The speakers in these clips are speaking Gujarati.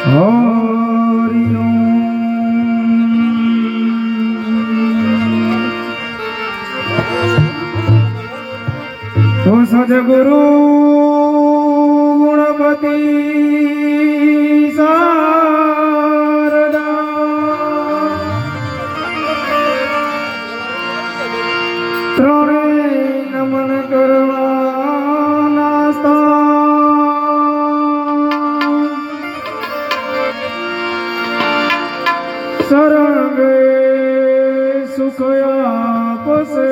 હરિ તો સદગુરુ ગુણપતિ શારદા ત્રણે નમન કરવાના શરણ ગે સુખ આપશે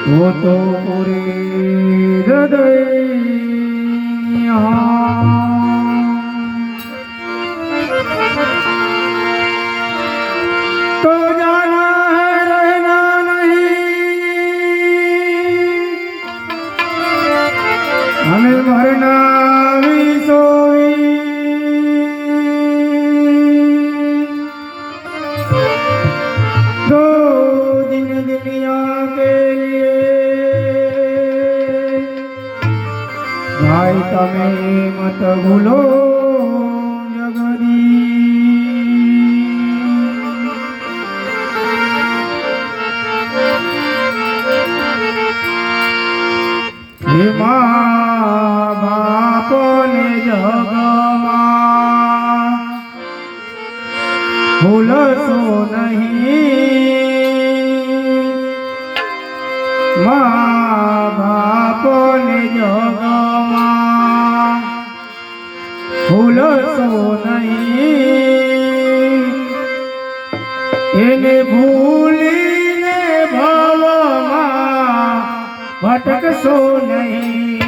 वो तो पूरे हृदय तो जाना है रहना नहीं हमें मरना भी सोई दो दिन दुनिया के भाई तमे मत भूलो जगदी माँ बाप ने जगमा भूलशो नहीं माँ बाप ने जगमा भूलशो नहीं એને ભૂલીને ભવમાં ભટકશો નહીં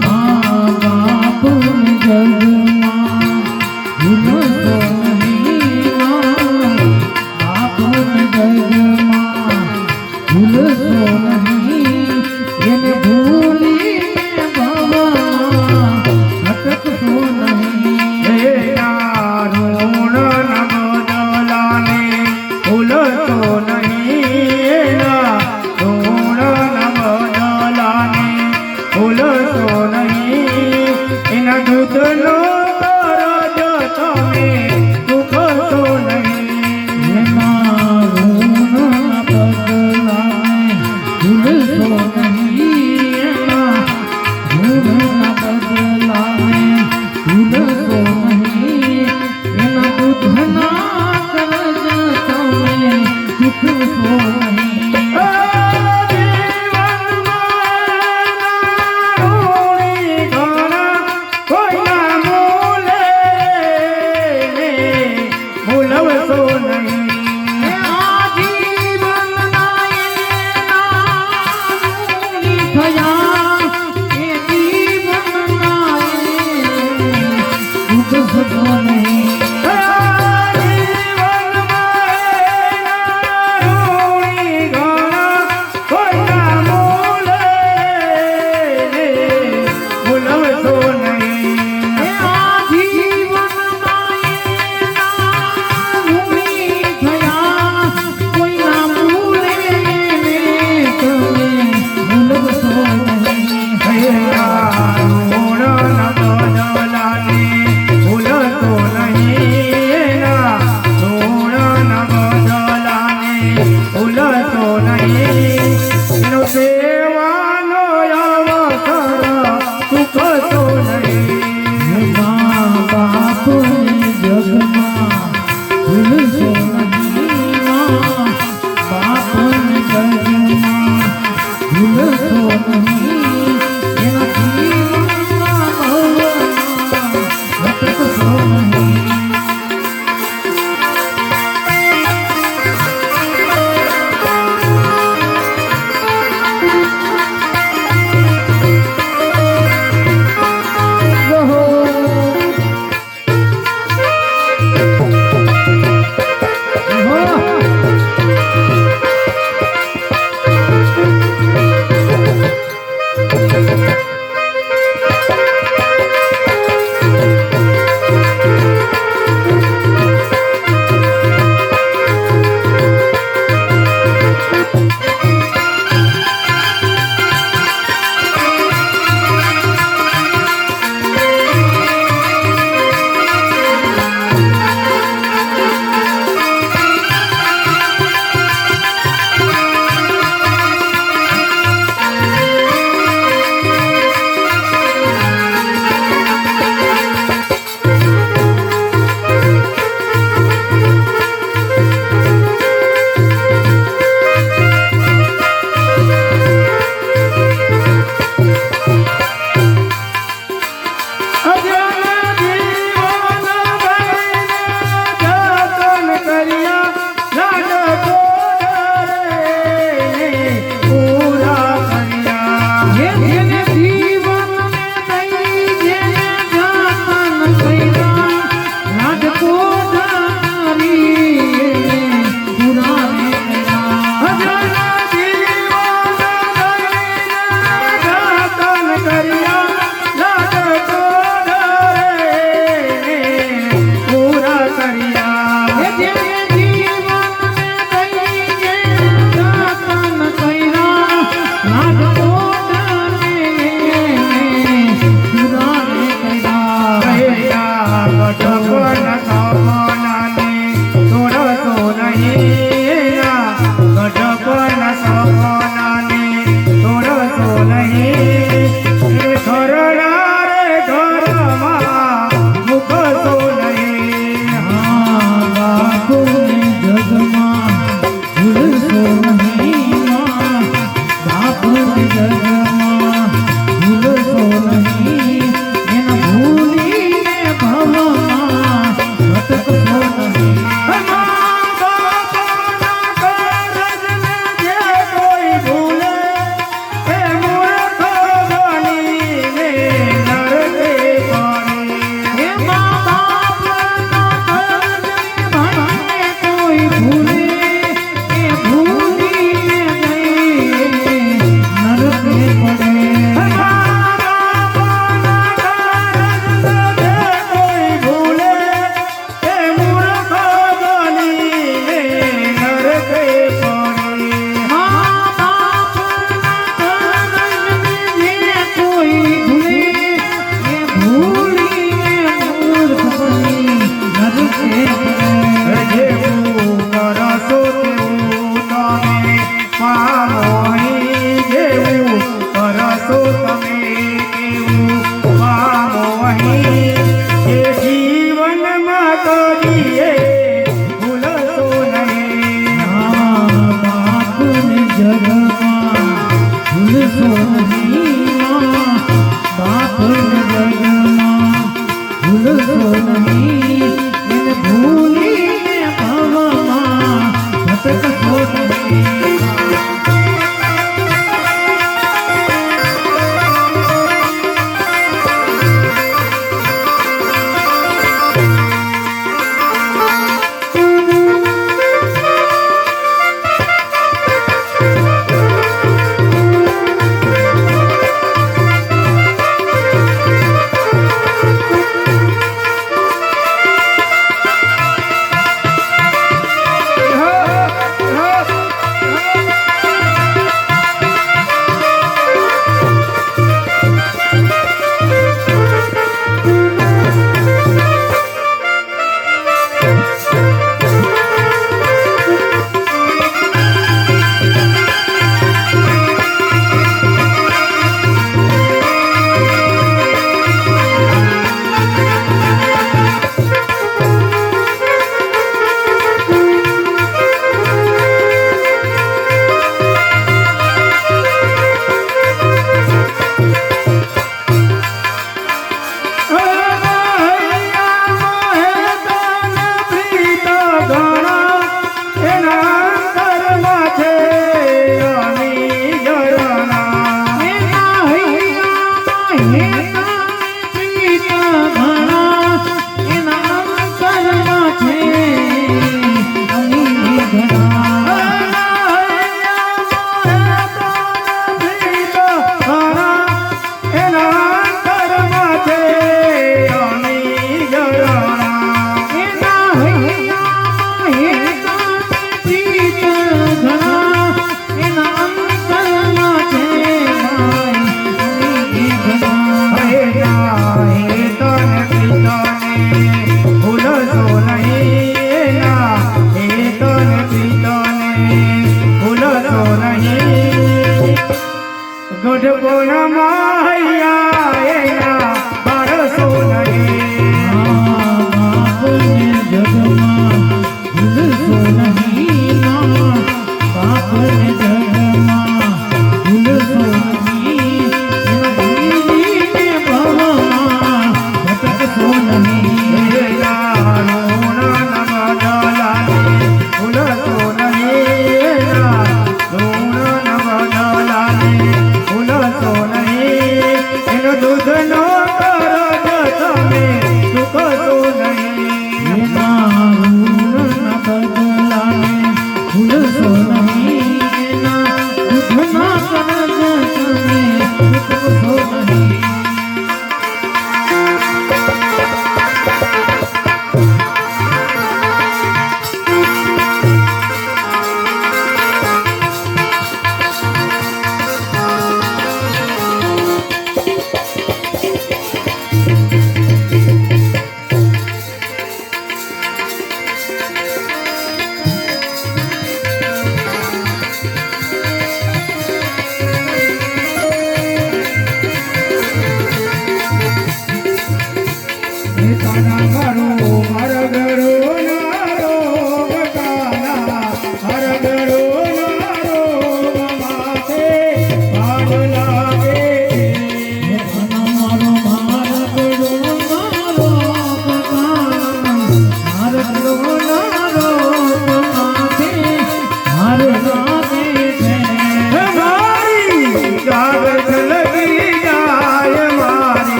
મા બાપ જગમાં ભૂલશો નહીં બાપ જગમાં ભૂલશો નહીં એને ભૂલીને ભવમાં ભટકશો નહીં ઋણ નમ દલાને ભૂલશો નહીં ઋણ નમ દલાને ભૂલશો નહીં એના દૂધનો કરજ તમે ચૂકશો નહીં એના ઋણ બદલાય ભૂલ અહીં જેવું કરશો તમે કેવું પામો અહીં જે જીવનમાં કરીએ ભૂલશો નહીં બાપને જગમાં ભૂલશો નહીં બાપને જગમાં ભૂલશો નહીં એને ભૂલીને ભવમાં ભટકશો નહીં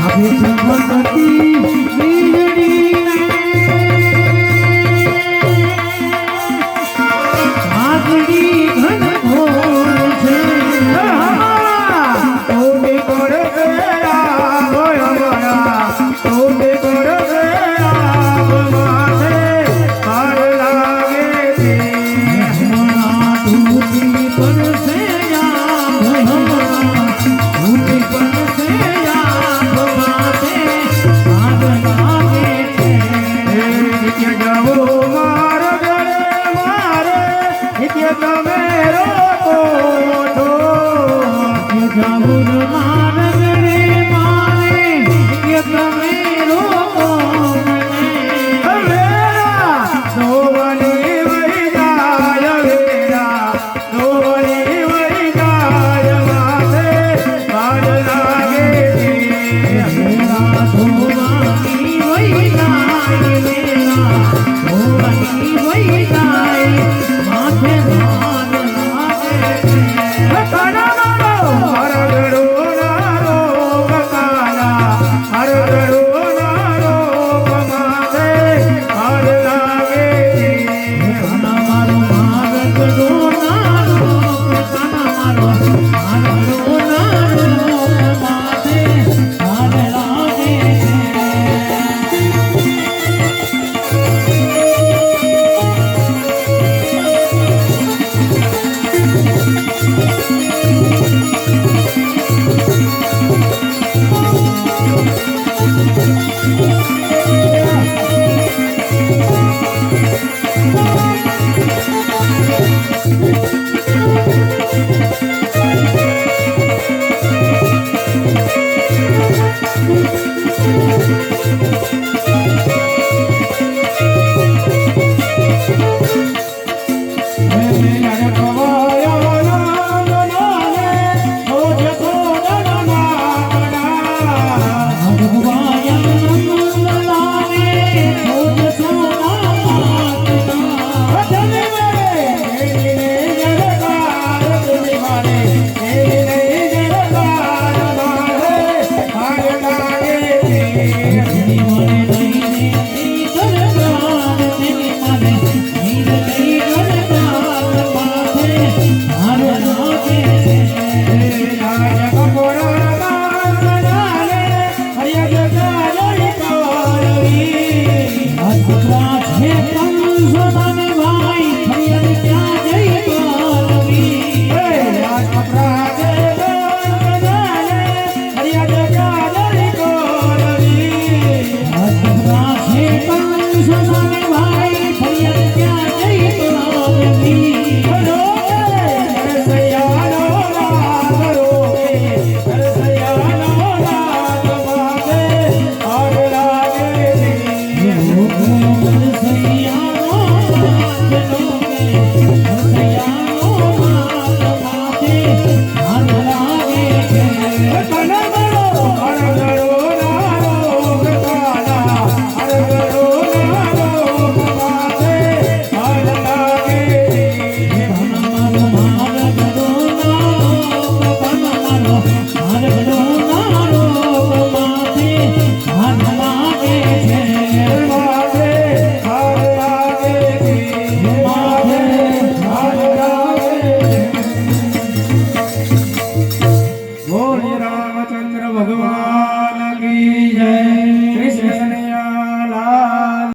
આવે છે ભગતી વીજળી આગળી ઘનઘોર છે તોડે કરશે આગ અમારા, તોડે કરશે આગ માથે હાર લાગે છે. હમણાં તૂટી પડશે આગ, હમણાં તૂટી પડશે આગ માથે આગ લાગે છે. નિત્ય જવો માર્ગ રે મારે, નિત્ય તમે રોકો છો. જાબુર માર્ગ રે મારે, કે તમે રોકો મને. વેરા ધોવની વહી જાય, વેરા ધોવની વહી જાય માથે હાર લાગે છે. મેરા ધોવાની વહી જાય, મેરા ધોવાની વહી જાય, માથે ભાર લાગે છે. હરગડો નારો બકાલા, હરગડો નારો માથે હાર લાગે છે. કાના મારો માર્ગ ડોનારો, કાના મારો માર્ગ ડોનારો, માથે ભાર લાગે છે. મને